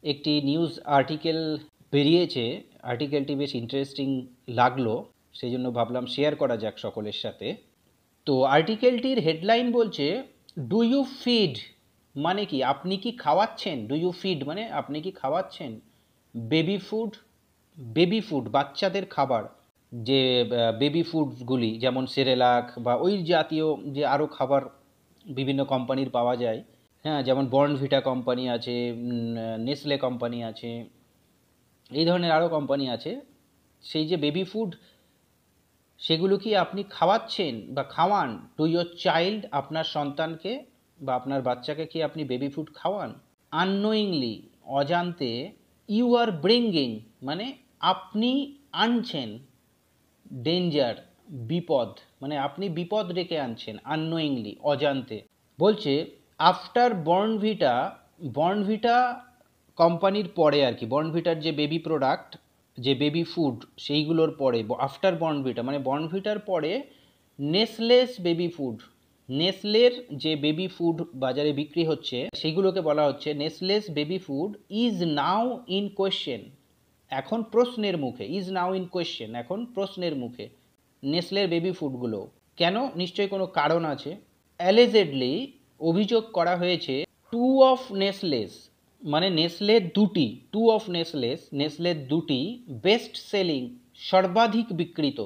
একটি news article বেরিয়েছে। আর্টিকেলটি বেশ ইন্টারেস্টিং লাগলো, সেই জন্য ভাবলাম শেয়ার করা যাক সকলের সাথে। তো আর্টিকেলটির হেডলাইন বলছে, ডু ইউ ফিড, মানে কি আপনি কি খাওয়াচ্ছেন, ডু ইউ ফিড মানে আপনি কি খাওয়াচ্ছেন বেবি ফুড, বেবি ফুড বাচ্চাদের খাবার, যে বেবি ফুডগুলি যেমন সেরেলাক বা ওই জাতীয় যে আরও খাবার বিভিন্ন কোম্পানির পাওয়া যায়, হ্যাঁ, যেমন বর্নভিটা কোম্পানি আছে, নেসলে কোম্পানি আছে, এই ধরনের আরও কোম্পানি আছে। সেই যে বেবি ফুড, সেগুলো কি আপনি খাওয়াচ্ছেন বা খাওয়ান, টু ইয়োর চাইল্ড, আপনার সন্তানকে বা আপনার বাচ্চাকে কি আপনি বেবি ফুড খাওয়ান? আননোয়িংলি, অজান্তে, ইউ আর ব্রিঙ্গিং মানে আপনি আনছেন, ডেঞ্জার, বিপদ, মানে আপনি বিপদ ডেকে আনছেন, আননোয়িংলি, অজান্তে। বলছে আফটার বর্নভিটা, বর্নভিটা কোম্পানির পরে আর কি, বর্নভিটার যে বেবি প্রোডাক্ট, যে বেবি ফুড, সেইগুলোর পরে, আফটার বর্নভিটা মানে বর্নভিটার পরে নেসলেস বেবি ফুড, নেসলের যে বেবি ফুড বাজারে বিক্রি হচ্ছে সেইগুলোকে বলা হচ্ছে Nestle's baby food is now in question, এখন প্রশ্নের মুখে, ইজ নাও ইন কোয়েশ্চেন, এখন প্রশ্নের মুখে নেসলের বেবি ফুডগুলো। কেন? নিশ্চয়ই কোনো কারণ আছে। অ্যালিজেডলি, অভিযোগ করা হয়েছে, টু অফ নেসলেস মানে নেসলের দুটি, টু অফ নেসলেস, নেসলের দুটি বেস্ট সেলিং, সর্বাধিক বিক্রিত,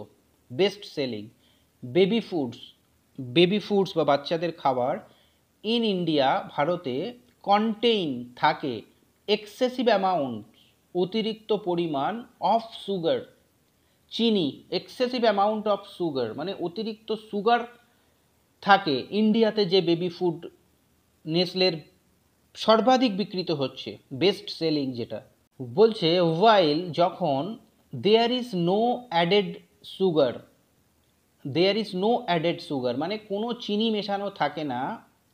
best selling baby foods, baby foods বা বাচ্চাদের খাবার ইন ইন্ডিয়া, ভারতে, কন্টেইন থাকে এক্সেসিভ অ্যামাউন্ট, অতিরিক্ত পরিমাণ, অফ সুগার, চিনি, এক্সেসিভ অ্যামাউন্ট অফ সুগার মানে অতিরিক্ত সুগার থাকে ইন্ডিয়াতে, যে বেবি ফুড নেসলের সর্বাধিক বিক্রিত হচ্ছে, বেস্ট সেলিং যেটা। বলছে ওয়াইল, যখন, there is no added sugar, there is no added sugar মানে কোনো চিনি মেশানো থাকে না,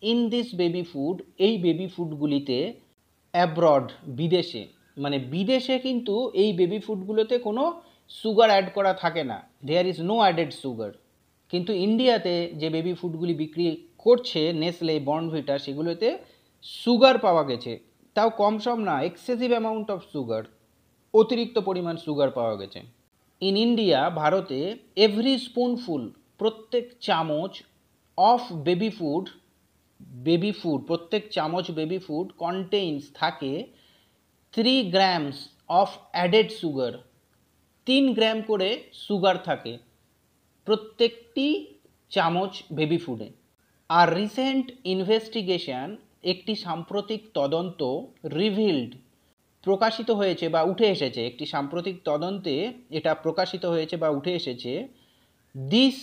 ইন দিস বেবি ফুড, এই বেবি ফুডগুলিতে, অ্যাব্রড, বিদেশে, মানে বিদেশে কিন্তু এই বেবি ফুডগুলোতে কোনো সুগার অ্যাড করা থাকে না, there is no added sugar. কিন্তু ইন্ডিয়াতে যে বেবি ফুডগুলি বিক্রি করছে নেসলে, বর্নভিটা, সেগুলোতে সুগার পাওয়া গেছে, তাও কম সম না, এক্সেসিভ অ্যামাউন্ট অফ সুগার, অতিরিক্ত পরিমাণ সুগার পাওয়া গেছে। ইন ইন্ডিয়া, ভারতে, এভরি স্পুনফুল, প্রত্যেক চামচ, of baby food, baby food, প্রত্যেক চামচ বেবি ফুড কন্টেইনস থাকে 3 গ্রামস অফ অ্যাডেড সুগার, 3 গ্রাম করে সুগার থাকে প্রত্যেকটি চামচ বেবি ফুডে। আর রিসেন্ট ইনভেস্টিগেশন, একটি সাম্প্রতিক তদন্ত, রিভিলড, প্রকাশিত হয়েছে বা উঠে এসেছে, একটি সাম্প্রতিক তদন্তে এটা প্রকাশিত হয়েছে বা উঠে এসেছে, দিস,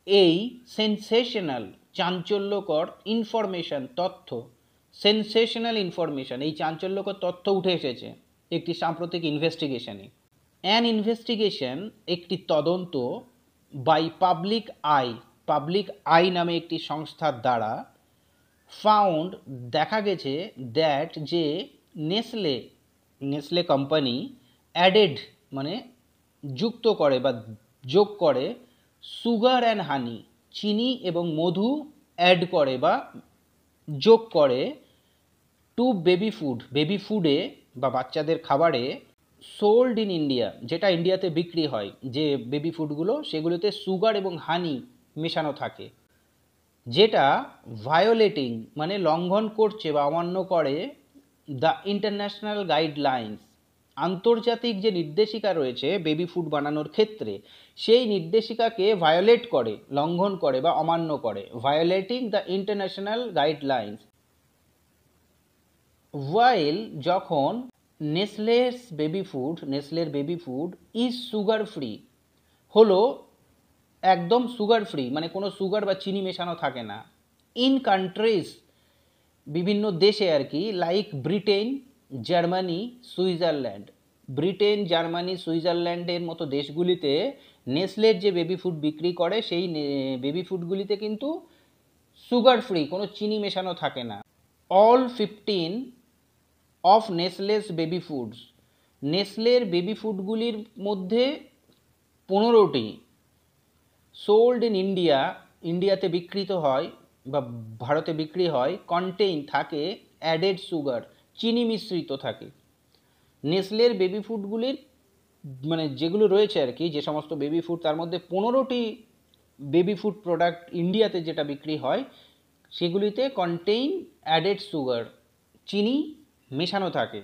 এই সেন্সেশনাল, চাঞ্চল্যকর, ইনফরমেশন, তথ্য, সেন্সেশনাল ইনফরমেশন, এই চাঞ্চল্যকর তথ্য উঠে এসেছে একটি সাম্প্রতিক ইনভেস্টিগেশনে। অ্যান ইনভেস্টিগেশন, একটি তদন্ত, by Public Eye, Public Eye নামে একটি সংস্থার দ্বারা, ফাউন্ড, দেখা গেছে, দ্যাট, যে নেসলে, নেসলে কোম্পানি, অ্যাডেড মানে যুক্ত করে বা যোগ করে, সুগার অ্যান্ড হানি, চিনি এবং মধু অ্যাড করে বা যোগ করে, টু বেবি ফুড, বেবি ফুডে বা বাচ্চাদের খাবারে, সোল্ড ইন ইন্ডিয়া, যেটা ইন্ডিয়াতে বিক্রি হয়, যে বেবি ফুডগুলো, সেগুলোতে সুগার এবং হানি মেশানো থাকে, যেটা ভায়োলেটিং মানে লঙ্ঘন করছে বা অমান্য করে, দ্য ইন্টারন্যাশনাল গাইডলাইন্স, আন্তর্জাতিক যে নির্দেশিকা রয়েছে বেবি ফুড বানানোর ক্ষেত্রে, সেই নির্দেশিকাকে ভায়োলেট করে, লঙ্ঘন করে বা অমান্য করে, violating the international guidelines. While, যখন, নেসলেস বেবি ফুড, নেসলের baby food, is sugar free, হলো একদম সুগার ফ্রি মানে কোনো সুগার বা চিনি মেশানো থাকে না, ইন কান্ট্রিজ, বিভিন্ন দেশে আর কি, like Britain, Germany, Switzerland, Britain, Germany, সুইজারল্যান্ডের মতো দেশগুলিতে নেসলের যে বেবি ফুড বিক্রি করে সেই বেবি ফুডগুলিতে কিন্তু সুগার ফ্রি, কোনো চিনি মেশানো থাকে না। All 15 of Nestle's baby foods, নেসলের বেবি ফুডগুলির মধ্যে 15টি, সোল্ড ইন ইন্ডিয়া, ইন্ডিয়াতে বিক্রিত হয় বা ভারতে বিক্রি হয়, কন্টেইন থাকে, অ্যাডেড সুগার, চিনি মিশ্রিত থাকে, নেসলের বেবি ফুডগুলির মানে যেগুলো রয়েছে আর কি, যে সমস্ত বেবি ফুড, তার মধ্যে 15টি বেবি ফুড প্রোডাক্ট ইন্ডিয়াতে যেটা বিক্রি হয় সেগুলিতে কন্টেইন অ্যাডেড সুগার, চিনি মেশানো থাকে।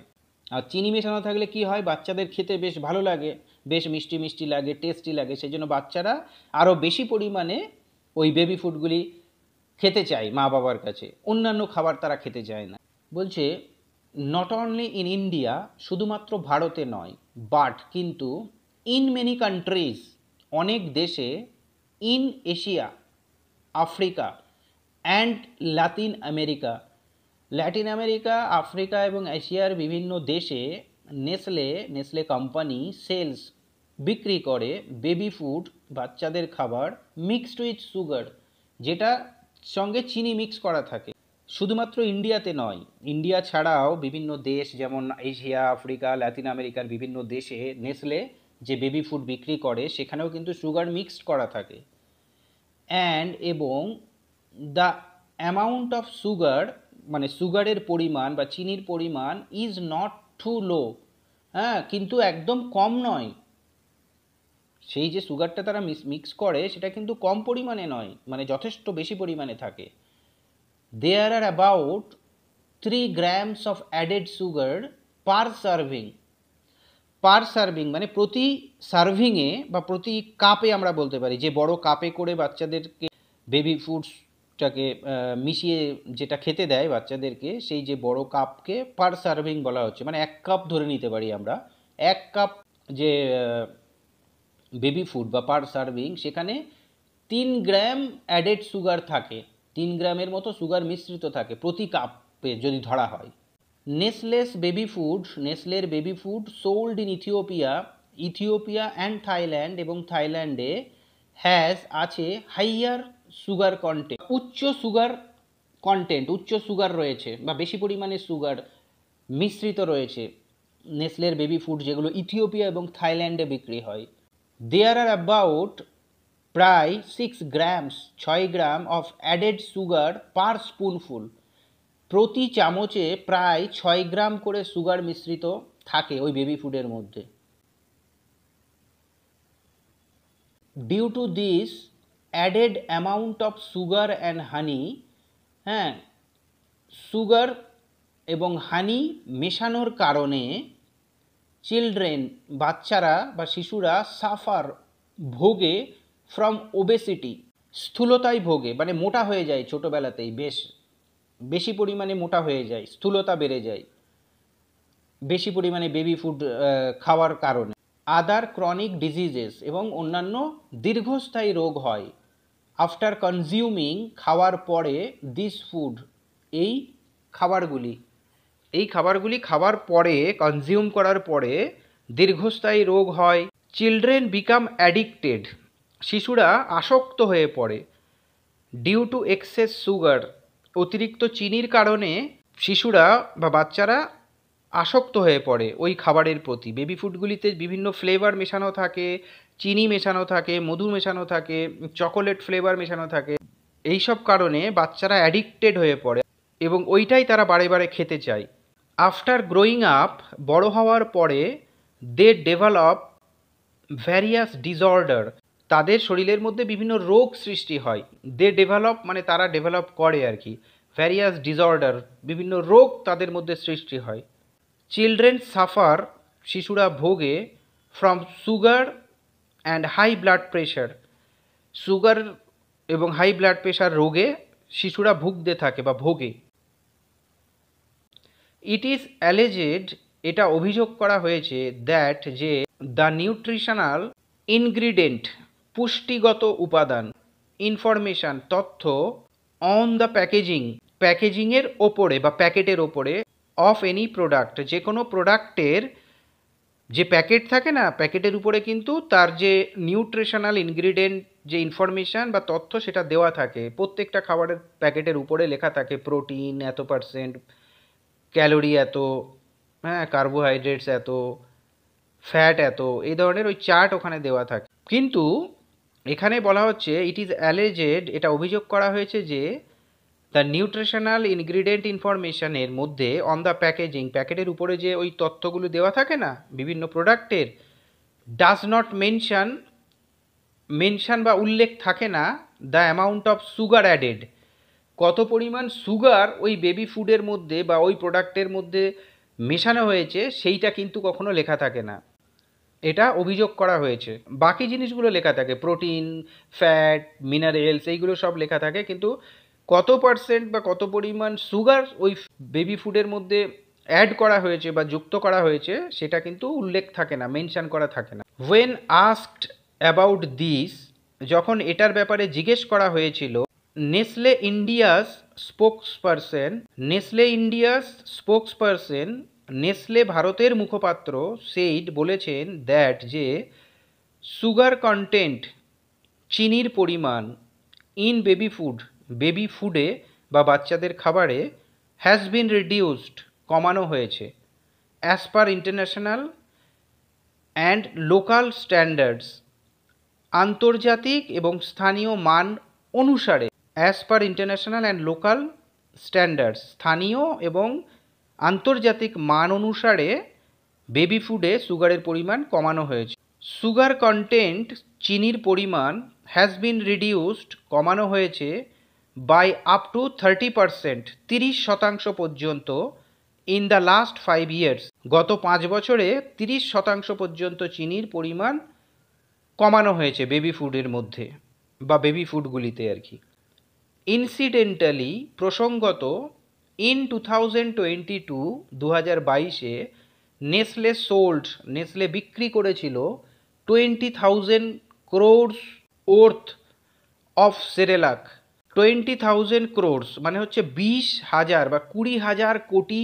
আর চিনি মেশানো থাকলে কি হয়, বাচ্চাদের খেতে বেশ ভালো লাগে, বেশ মিষ্টি মিষ্টি লাগে, টেস্টি লাগে, সেই জন্য বাচ্চারা আরও বেশি পরিমাণে ওই বেবি ফুডগুলি খেতে চায় মা বাবার কাছে, অন্যান্য খাবার তারা খেতে চায় না। বলছে নট অনলি ইন ইন্ডিয়া, শুধুমাত্র ভারতে নয়, বাট কিন্তু ইন মেনি কান্ট্রিজ, অনেক দেশে, in Asia, Africa and Latin America, Latin America, Africa এবং এশিয়ার বিভিন্ন দেশে নেসলে কোম্পানি সেলস বিক্রি করে বেবি ফুড, বাচ্চাদের খাবার, মিক্সড উইথ সুগার, যেটা সঙ্গে চিনি মিক্স করা থাকে। শুধুমাত্র ইন্ডিয়াতে নয়, ইন্ডিয়া ছাড়াও বিভিন্ন দেশ যেমন এশিয়া, আফ্রিকা, লাতিন আমেরিকার বিভিন্ন দেশে নেসলে যে বেবি ফুড বিক্রি করে সেখানেও কিন্তু সুগার মিক্সড করা থাকে। অ্যান্ড এবং দ্য অ্যামাউন্ট অফ সুগার, মানে সুগারের পরিমাণ বা চিনির পরিমাণ ইজ নট টু লো, হ্যাঁ, কিন্তু একদম কম নয়। সেই যে সুগারটা তারা মিক্স করে সেটা কিন্তু কম পরিমাণে নয়, মানে যথেষ্ট বেশি পরিমাণে থাকে। There are about 3 grams of added sugar per serving. Per serving মানে প্রতি সার্ভিংয়ে বা প্রতি কাপে আমরা বলতে পারি, যে বড় কাপে করে বাচ্চাদেরকে বেবি ফুডসটাকে মিশিয়ে যেটা খেতে দেয় বাচ্চাদেরকে, সেই যে বড় কাপকে পার সার্ভিং বলা হচ্ছে, মানে 1 কাপ ধরে নিতে পারি আমরা। 1 কাপ যে বেবি ফুড বা পার সার্ভিং, সেখানে 3 গ্রাম অ্যাডেড সুগার থাকে, 3 গ্রামের মতো সুগার মিশ্রিত থাকে প্রতি কাপে যদি ধরা হয়। নেসলের baby food sold in Ethiopia and Thailand, এবং থাইল্যান্ডে আছে হাইয়ার সুগার কন্টেন্ট, উচ্চ সুগার রয়েছে বা বেশি পরিমাণে সুগার মিশ্রিত রয়েছে নেসলের বেবি ফুড যেগুলো ইথিওপিয়া এবং থাইল্যান্ডে বিক্রি হয়। দেয়ার আর অ্যাবাউট প্রায় 6 gram of added sugar per spoonful. প্রতি চামচে প্রায় 6 গ্রাম করে সুগার মিশ্রিত থাকে ওই বেবি ফুডের মধ্যে। Due to this added amount of sugar and honey, হ্যাঁ, সুগার এবং হানি মেশানোর কারণে চিলড্রেন, বাচ্চারা বা শিশুরা সাফার, ভোগে, ফ্রম ওবেসিটি, স্থূলতায় ভোগে, মানে মোটা হয়ে যায় ছোটোবেলাতেই, বেশি পরিমাণে মোটা হয়ে যায়, স্থূলতা বেড়ে যায় বেশি পরিমাণে বেবি ফুড খাওয়ার কারণে। আদার ক্রনিক ডিজিজেস, এবং অন্যান্য দীর্ঘস্থায়ী রোগ হয়। আফটার কনজিউমিং, খাওয়ার পরে, দিস ফুড, এই খাবারগুলি খাওয়ার পরে, কনজিউম করার পরে দীর্ঘস্থায়ী রোগ হয়। চিলড্রেন বিকাম অ্যাডিক্টেড, শিশুরা আসক্ত হয়ে পড়ে। ডিউ টু এক্সেস সুগার, অতিরিক্ত চিনির কারণে শিশুরা বা বাচ্চারা আসক্ত হয়ে পড়ে ওই খাবারের প্রতি। বেবি ফুডগুলিতে বিভিন্ন ফ্লেভার মেশানো থাকে, চিনি মেশানো থাকে, মধু মেশানো থাকে, চকোলেট ফ্লেভার মেশানো থাকে। এইসব কারণে বাচ্চারা অ্যাডিক্টেড হয়ে পড়ে এবং ওইটাই তারা বারে বারে খেতে চায়। আফটার গ্রোয়িং আপ, বড় হওয়ার পরে, দে ডেভেলপ ভ্যারিয়াস ডিসঅর্ডার, তাদের শরীরের মধ্যে বিভিন্ন রোগ সৃষ্টি হয়। দে ডেভেলপ মানে তারা ডেভেলপ করে আর কি, ভ্যারিয়াস ডিসঅর্ডার, বিভিন্ন রোগ তাদের মধ্যে সৃষ্টি হয়। চিলড্রেন সাফার, শিশুরা ভোগে, from sugar and high blood pressure, sugar এবং হাই ব্লাড প্রেশার রোগে শিশুরা ভুগতে থাকে বা ভোগে। ইট ইজ অ্যালেজেড, এটা অভিযোগ করা হয়েছে, দ্যাট যে দ্য নিউট্রিশনাল ইনগ্রিডিয়েন্ট, পুষ্টিগত উপাদান, ইনফরমেশান, তথ্য, অন দ্য প্যাকেজিংয়ের ওপরে বা প্যাকেটের ওপরে, অফ এনি প্রোডাক্ট, যে কোনো প্রোডাক্টের যে প্যাকেট থাকে না, প্যাকেটের উপরে কিন্তু তার যে নিউট্রিশনাল ইনগ্রিডিয়েন্ট যে ইনফরমেশান বা তথ্য সেটা দেওয়া থাকে। প্রত্যেকটা খাবারের প্যাকেটের উপরে লেখা থাকে প্রোটিন এত %, ক্যালোরি এত, হ্যাঁ, কার্বোহাইড্রেটস এত, ফ্যাট এত, এই ধরনের ওই চার্ট ওখানে দেওয়া থাকে। কিন্তু এখানে বলা হচ্ছে ইট ইজ অ্যালেজেড, এটা অভিযোগ করা হয়েছে যে দ্য নিউট্রিশনাল ইনগ্রিডিয়েন্ট ইনফরমেশনের মধ্যে অন দ্য প্যাকেজিং, প্যাকেটের উপরে যে ওই তথ্যগুলো দেওয়া থাকে না বিভিন্ন প্রোডাক্টের, ডাজ নট মেনশন বা উল্লেখ থাকে না the amount of sugar added, কত পরিমাণ সুগার ওই বেবি ফুডের মধ্যে বা ওই প্রোডাক্টের মধ্যে মেশানো হয়েছে সেইটা কিন্তু কখনো লেখা থাকে না। এটা অভিযোগ করা হয়েছে। বাকি জিনিসগুলো লেখা থাকে, প্রোটিন, ফ্যাট, মিনারেলস, এইগুলো সব লেখা থাকে, কিন্তু কত পার্সেন্ট বা কত পরিমাণ সুগার ওই বেবি ফুডের মধ্যে অ্যাড করা হয়েছে বা যুক্ত করা হয়েছে সেটা কিন্তু উল্লেখ থাকে না, মেনশন করা থাকে না। ওয়েন আস্কড অ্যাবাউট দিস, যখন এটার ব্যাপারে জিজ্ঞেস করা হয়েছিল, নেসলে ইন্ডিয়াস স্পোক্সপারসন, নেসলে ভারতের মুখপাত্র সেইড বলেছেন দ্যাট যে সুগার কন্টেন্ট, চিনির পরিমাণ, ইন বেবি ফুডে বা বাচ্চাদের খাবারে হ্যাজ বিন রিডিউসড, কমানো হয়েছে, as per international and local standards, আন্তর্জাতিক এবং স্থানীয় মান অনুসারে। As per international and local standards, স্থানীয় এবং আন্তর্জাতিক মান অনুসারে বেবি ফুডে সুগারের পরিমাণ কমানো হয়েছে। সুগার কন্টেন্ট, চিনির পরিমাণ, হ্যাজ বিন রিডিউসড, কমানো হয়েছে, বাই আপ টু 30%, 30% পর্যন্ত, ইন দ্য লাস্ট 5 years, গত 5 বছরে 30% পর্যন্ত চিনির পরিমাণ কমানো হয়েছে বেবি ফুডের মধ্যে বা বেবি ফুডগুলিতে আর কি। ইনসিডেন্টালি, প্রসঙ্গত, ইন 2022 নেসলে বিক্রি করেছিল 20,000 crores worth of Cerelac. 20,000 crores মানে হচ্ছে 20,000 বা 20,000 কোটি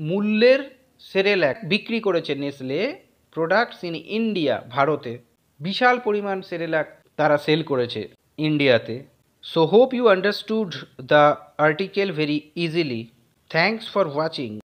মূল্যের সেরেলাক বিক্রি করেছে নেসলে প্রোডাক্টস ইন ইন্ডিয়া, ভারতে। বিশাল পরিমাণ সেরেলাক তারা সেল করেছে ইন্ডিয়াতে। So hope you understood the article very easily. Thanks for watching.